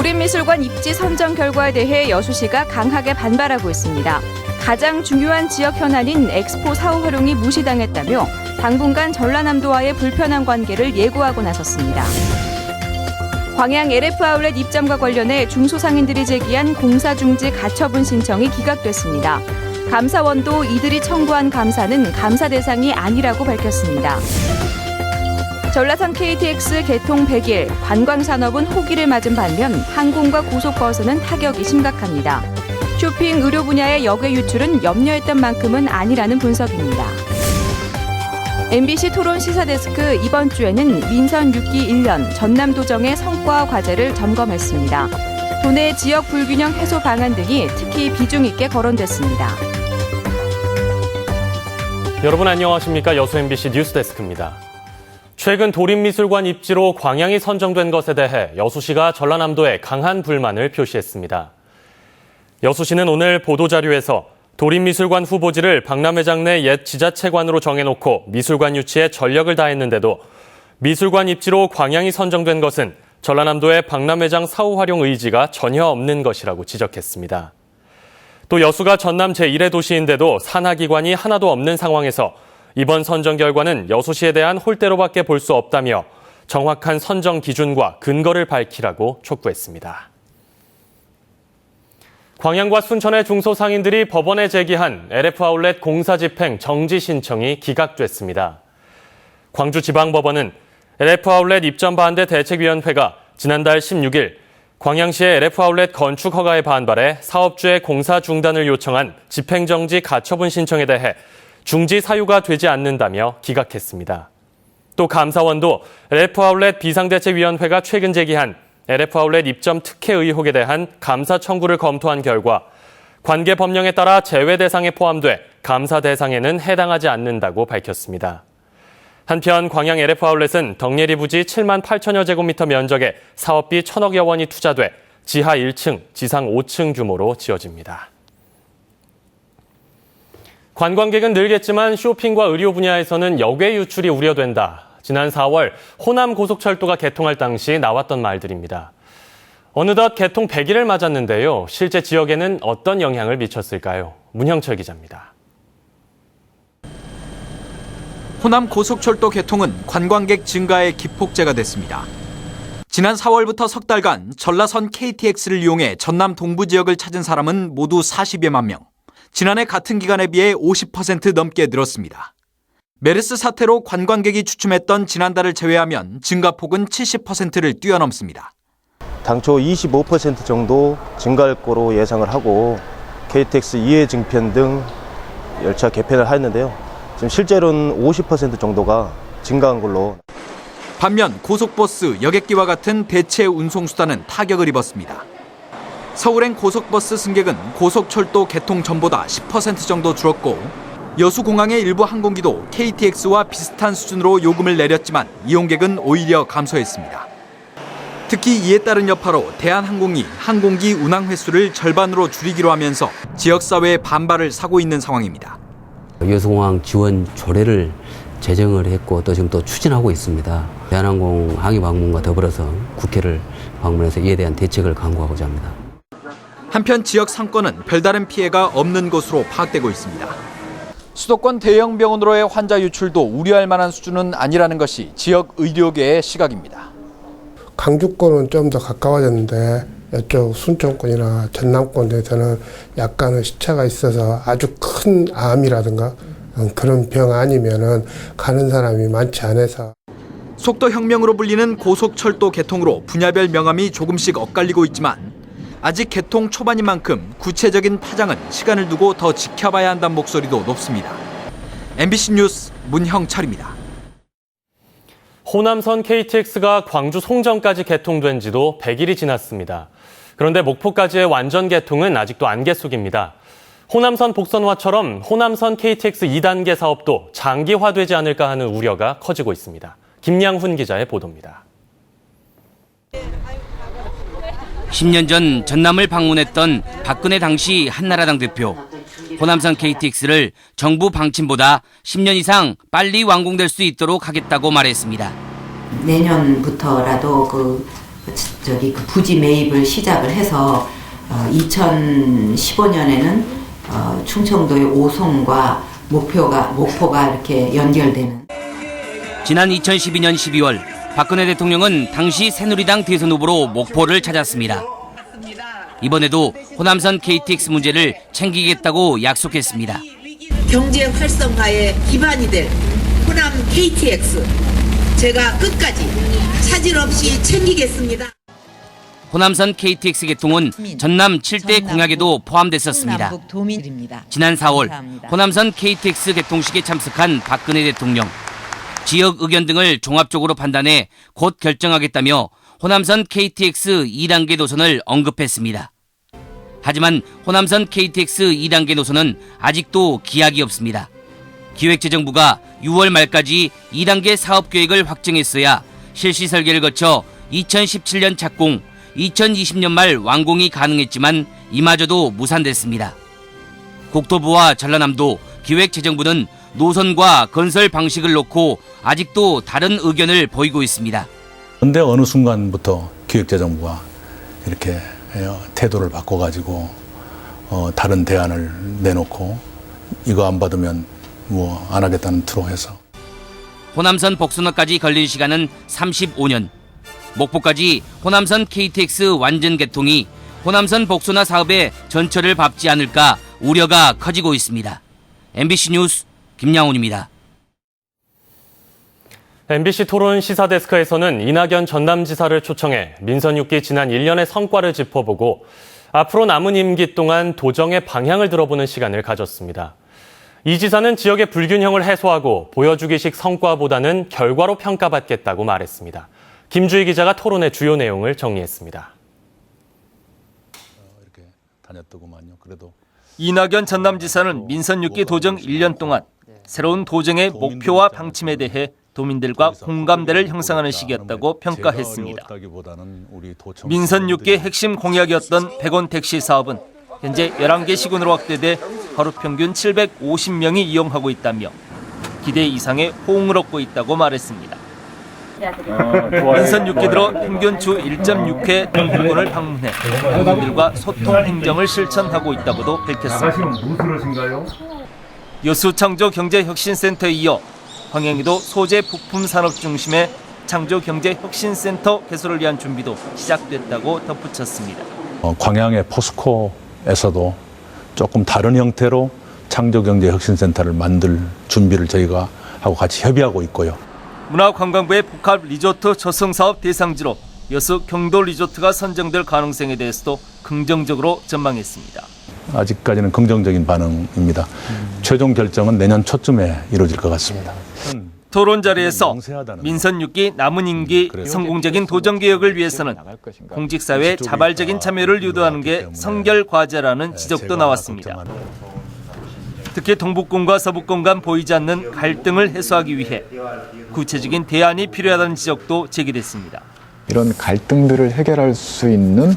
도림미술관 입지 선정 결과에 대해 여수시가 강하게 반발하고 있습니다. 가장 중요한 지역 현안인 엑스포 사후 활용이 무시당했다며 당분간 전라남도와의 불편한 관계를 예고하고 나섰습니다. 광양 LF 아울렛 입점과 관련해 중소상인들이 제기한 공사중지 가처분 신청이 기각됐습니다. 감사원도 이들이 청구한 감사는 감사 대상이 아니라고 밝혔습니다. 전라선 KTX 개통 100일, 관광산업은 호기를 맞은 반면 항공과 고속버스는 타격이 심각합니다. 쇼핑, 의료 분야의 역외 유출은 염려했던 만큼은 아니라는 분석입니다. MBC 토론 시사데스크 이번 주에는 민선 6기 1년 전남도정의 성과와 과제를 점검했습니다. 도내 지역 불균형 해소 방안 등이 특히 비중 있게 거론됐습니다. 여러분 안녕하십니까? 여수 MBC 뉴스데스크입니다. 최근 도림미술관 입지로 광양이 선정된 것에 대해 여수시가 전라남도에 강한 불만을 표시했습니다. 여수시는 오늘 보도자료에서 도림미술관 후보지를 박람회장 내 옛 지자체관으로 정해놓고 미술관 유치에 전력을 다했는데도 미술관 입지로 광양이 선정된 것은 전라남도의 박람회장 사후 활용 의지가 전혀 없는 것이라고 지적했습니다. 또 여수가 전남 제1의 도시인데도 산하기관이 하나도 없는 상황에서 이번 선정 결과는 여수시에 대한 홀대로밖에 볼 수 없다며 정확한 선정 기준과 근거를 밝히라고 촉구했습니다. 광양과 순천의 중소상인들이 법원에 제기한 LF 아울렛 공사 집행 정지 신청이 기각됐습니다. 광주지방법원은 LF 아울렛 입점 반대 대책위원회가 지난달 16일 광양시의 LF 아울렛 건축 허가에 반발해 사업주의 공사 중단을 요청한 집행정지 가처분 신청에 대해 중지 사유가 되지 않는다며 기각했습니다. 또 감사원도 LF 아울렛 비상대책위원회가 최근 제기한 LF 아울렛 입점 특혜 의혹에 대한 감사 청구를 검토한 결과 관계 법령에 따라 제외 대상에 포함돼 감사 대상에는 해당하지 않는다고 밝혔습니다. 한편 광양 LF 아울렛은 덕예리 부지 7만 8천여 제곱미터 면적에 사업비 1,000억여 원이 투자돼 지하 1층, 지상 5층 규모로 지어집니다. 관광객은 늘겠지만 쇼핑과 의료 분야에서는 역외 유출이 우려된다. 지난 4월 호남 고속철도가 개통할 당시 나왔던 말들입니다. 어느덧 개통 100일을 맞았는데요. 실제 지역에는 어떤 영향을 미쳤을까요? 문형철 기자입니다. 호남 고속철도 개통은 관광객 증가의 기폭제가 됐습니다. 지난 4월부터 석 달간 전라선 KTX를 이용해 전남 동부 지역을 찾은 사람은 모두 40여만 명. 지난해 같은 기간에 비해 50% 넘게 늘었습니다. 메르스 사태로 관광객이 주춤했던 지난달을 제외하면 증가폭은 70%를 뛰어넘습니다. 당초 25% 정도 증가할 거로 예상을 하고 KTX 2회 증편 등 열차 개편을 했는데요. 지금 실제로는 50% 정도가 증가한 걸로. 반면 고속버스, 여객기와 같은 대체 운송수단은 타격을 입었습니다. 서울행 고속버스 승객은 고속철도 개통 전보다 10% 정도 줄었고 여수공항의 일부 항공기도 KTX와 비슷한 수준으로 요금을 내렸지만 이용객은 오히려 감소했습니다. 특히 이에 따른 여파로 대한항공이 항공기 운항 횟수를 절반으로 줄이기로 하면서 지역사회의 반발을 사고 있는 상황입니다. 여수공항 지원 조례를 제정을 했고 또 지금 또 추진하고 있습니다. 대한항공 항해 방문과 더불어서 국회를 방문해서 이에 대한 대책을 강구하고자 합니다. 한편 지역 상권은 별다른 피해가 없는 것으로 파악되고 있습니다. 수도권 대형 병원으로의 환자 유출도 우려할 만한 수준은 아니라는 것이 지역 의료계의 시각입니다. 강주권은 좀 더 가까워졌는데 이쪽 순천권이나 전남권에서는 약간의 시차가 있어서 아주 큰 암이라든가 그런 병 아니면은 가는 사람이 많지 않아서. 속도혁명으로 불리는 고속철도 개통으로 분야별 명암이 조금씩 엇갈리고 있지만 아직 개통 초반인 만큼 구체적인 파장은 시간을 두고 더 지켜봐야 한다는 목소리도 높습니다. MBC 뉴스 문형철입니다. 호남선 KTX가 광주 송정까지 개통된 지도 100일이 지났습니다. 그런데 목포까지의 완전 개통은 아직도 안개 속입니다. 호남선 복선화처럼 호남선 KTX 2단계 사업도 장기화되지 않을까 하는 우려가 커지고 있습니다. 김양훈 기자의 보도입니다. 10년 전 전남을 방문했던 박근혜 당시 한나라당 대표. 호남선 KTX를 정부 방침보다 10년 이상 빨리 완공될 수 있도록 하겠다고 말했습니다. 내년부터라도 그 부지 매입을 시작을 해서 2015년에는 충청도의 오송과 목포가 이렇게 연결되는. 지난 2012년 12월 박근혜 대통령은 당시 새누리당 대선 후보로 목포를 찾았습니다. 이번에도 호남선 KTX 문제를 챙기겠다고 약속했습니다. 경제 활성화의 기반이 될 호남 KTX 제가 끝까지 차질 없이 챙기겠습니다. 호남선 KTX 개통은 전남 7대 공약에도 포함됐었습니다. 지난 4월 호남선 KTX 개통식에 참석한 박근혜 대통령. 지역 의견 등을 종합적으로 판단해 곧 결정하겠다며 호남선 KTX 2단계 노선을 언급했습니다. 하지만 호남선 KTX 2단계 노선은 아직도 기약이 없습니다. 기획재정부가 6월 말까지 2단계 사업계획을 확정했어야 실시 설계를 거쳐 2017년 착공, 2020년 말 완공이 가능했지만 이마저도 무산됐습니다. 국토부와 전라남도, 기획재정부는 노선과 건설 방식을 놓고 아직도 다른 의견을 보이고 있습니다. 그런데 어느 순간부터 기획재정부가 이렇게 태도를 바꿔가지고 다른 대안을 내놓고 이거 안 받으면 뭐 안 하겠다는 투로 해서. 호남선 복선화까지 걸린 시간은 35년. 목포까지 호남선 KTX 완전 개통이 호남선 복선화 사업의 전철을 밟지 않을까 우려가 커지고 있습니다. MBC 뉴스 김양훈입니다. MBC 토론 시사데스크에서는 이낙연 전남지사를 초청해 민선 6기 지난 1년의 성과를 짚어보고 앞으로 남은 임기 동안 도정의 방향을 들어보는 시간을 가졌습니다. 이 지사는 지역의 불균형을 해소하고 보여주기식 성과보다는 결과로 평가받겠다고 말했습니다. 김주희 기자가 토론의 주요 내용을 정리했습니다. 이렇게 다녔더구만요. 그래도 이낙연 전남지사는 민선 6기 도정 1년 동안 새로운 도정의 목표와 방침에 대해 도민들과 공감대를 형성하는 시기였다고 평가했습니다. 민선 6기 핵심 공약이었던 100원 택시 사업은 현재 11개 시군으로 확대돼 하루 평균 750명이 이용하고 있다며 기대 이상의 호응을 얻고 있다고 말했습니다. 민선 6기 들어 평균 주 1.6회 병원을 방문해 도민들과 소통 행정을 실천하고 있다고도 밝혔습니다. 여수 창조경제혁신센터에 이어 광양에도 소재 부품 산업 중심의 창조경제혁신센터 개소를 위한 준비도 시작됐다고 덧붙였습니다. 광양의 포스코에서도 조금 다른 형태로 창조경제혁신센터를 만들 준비를 저희가 하고 같이 협의하고 있고요. 문화관광부의 복합 리조트 조성사업 대상지로 여수 경도 리조트가 선정될 가능성에 대해서도 긍정적으로 전망했습니다. 아직까지는 긍정적인 반응입니다. 최종 결정은 내년 초쯤에 이루어질 것 같습니다. 토론 자리에서 민선 6기 남은 임기 성공적인 도정개혁을 위해서는 공직사회의 자발적인 참여를 유도하는 게 선결 과제라는 지적도 나왔습니다. 특히 동북권과 서북권 간 보이지 않는 갈등을 해소하기 위해 구체적인 대안이 필요하다는 지적도 제기됐습니다. 이런 갈등들을 해결할 수 있는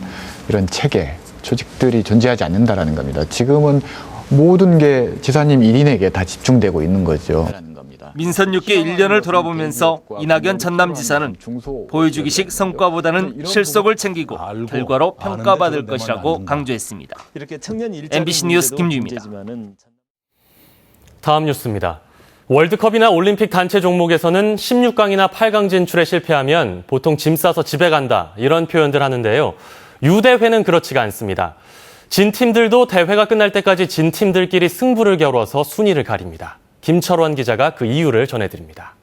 이런 체계, 조직들이 존재하지 않는다라는 겁니다. 지금은 모든 게 지사님 1인에게 다 집중되고 있는 거죠. 민선 6기 1년을 돌아보면서 이낙연 전남지사는 보여주기식 성과보다는 실속을 챙기고 결과로 평가받을 것이라고 강조했습니다. MBC 뉴스 김유입니다. 다음 뉴스입니다. 월드컵이나 올림픽 단체 종목에서는 16강이나 8강 진출에 실패하면 보통 짐 싸서 집에 간다 이런 표현들 하는데요. 유대회는 그렇지가 않습니다. 진 팀들도 대회가 끝날 때까지 진 팀들끼리 승부를 겨뤄서 순위를 가립니다. 김철원 기자가 그 이유를 전해드립니다.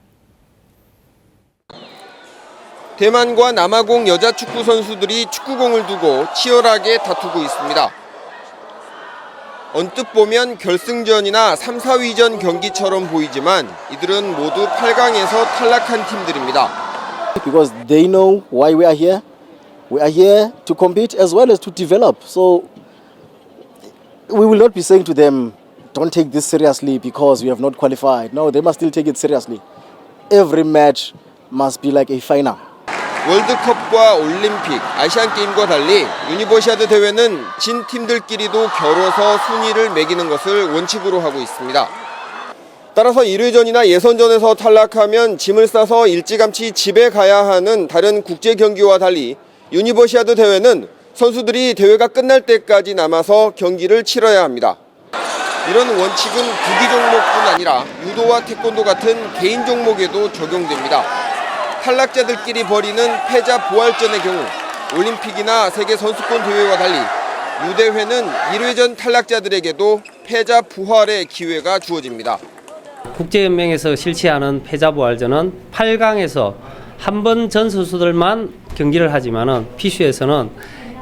대만과 남아공 여자 축구 선수들이 축구공을 두고 치열하게 다투고 있습니다. 언뜻 보면 결승전이나 3, 4위전 경기처럼 보이지만 이들은 모두 8강에서 탈락한 팀들입니다. Because they know why we are here. We are here to compete as well as to develop. So we will not be saying to them, don't take this seriously because we have not qualified. No, they must still take it seriously. Every match must be like a final. 월드컵과 올림픽, 아시안게임과 달리 유니버시아드 대회는 진 팀들끼리도 겨뤄서 순위를 매기는 것을 원칙으로 하고 있습니다. 따라서 1회전이나 예선전에서 탈락하면 짐을 싸서 일찌감치 집에 가야 하는 다른 국제 경기와 달리 유니버시아드 대회는 선수들이 대회가 끝날 때까지 남아서 경기를 치러야 합니다. 이런 원칙은 구기 종목뿐 아니라 유도와 태권도 같은 개인 종목에도 적용됩니다. 탈락자들끼리 벌이는 패자 부활전의 경우 올림픽이나 세계 선수권 대회와 달리 유대회는 1회전 탈락자들에게도 패자 부활의 기회가 주어집니다. 국제연맹에서 실시하는 패자부활전은 8강에서 한 번 전 선수들만 경기를 하지만은 피슈에서는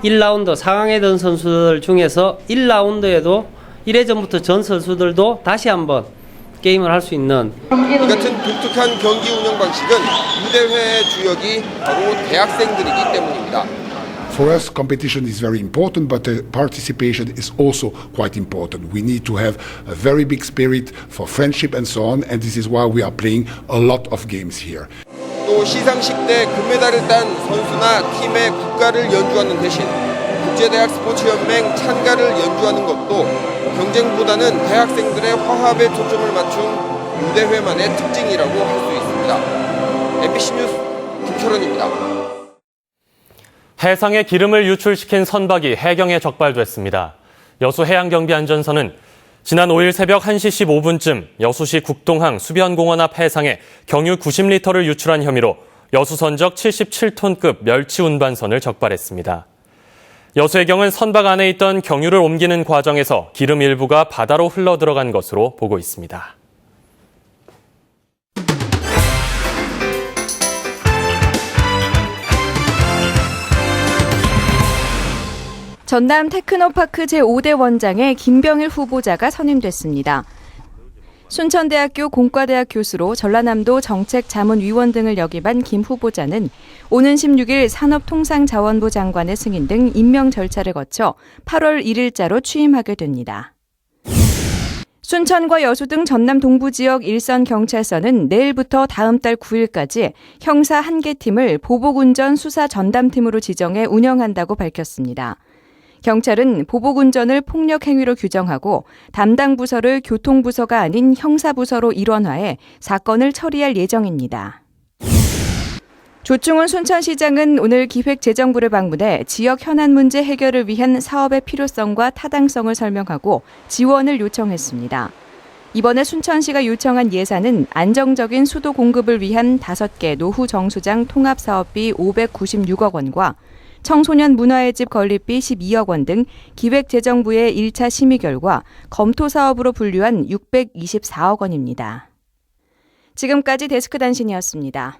1라운드 4강에 든 선수들 중에서 1라운드에도 1회전부터 전 선수들도 다시 한번 게임을 할 수 있는 이 같은 독특한 경기 운영 방식은 유대회의 주역이 바로 대학생들이기 때문입니다. For us, competition is very important, but participation is also quite important. We need to have a very big spirit for friendship and so on, and this is why we are playing a lot of games here. 또 시상식 때 금메달을 딴 선수나 팀의 국가를 연주하는 대신 국제대학 스포츠연맹 찬가를 연주하는 것도 경쟁보다는 대학생들의 화합에 초점을 맞춘 유대회만의 특징이라고 할 수 있습니다. MBC 뉴스 김철원입니다. 해상에 기름을 유출시킨 선박이 해경에 적발됐습니다. 여수 해양경비안전선은 지난 5일 새벽 1시 15분쯤 여수시 국동항 수변공원 앞 해상에 경유 90리터를 유출한 혐의로 여수선적 77톤급 멸치 운반선을 적발했습니다. 여수해경은 선박 안에 있던 경유를 옮기는 과정에서 기름 일부가 바다로 흘러들어간 것으로 보고 있습니다. 전남 테크노파크 제5대 원장에 김병일 후보자가 선임됐습니다. 순천대학교 공과대학 교수로 전라남도 정책자문위원 등을 역임한 김 후보자는 오는 16일 산업통상자원부 장관의 승인 등 임명 절차를 거쳐 8월 1일자로 취임하게 됩니다. 순천과 여수 등 전남 동부 지역 일선 경찰서는 내일부터 다음 달 9일까지 형사 1개 팀을 보복운전 수사 전담팀으로 지정해 운영한다고 밝혔습니다. 경찰은 보복운전을 폭력행위로 규정하고 담당 부서를 교통부서가 아닌 형사부서로 일원화해 사건을 처리할 예정입니다. 조충훈 순천시장은 오늘 기획재정부를 방문해 지역 현안 문제 해결을 위한 사업의 필요성과 타당성을 설명하고 지원을 요청했습니다. 이번에 순천시가 요청한 예산은 안정적인 수도 공급을 위한 5개 노후 정수장 통합사업비 596억 원과 청소년 문화의 집 건립비 12억 원 등 기획재정부의 1차 심의 결과 검토 사업으로 분류한 624억 원입니다. 지금까지 데스크 단신이었습니다.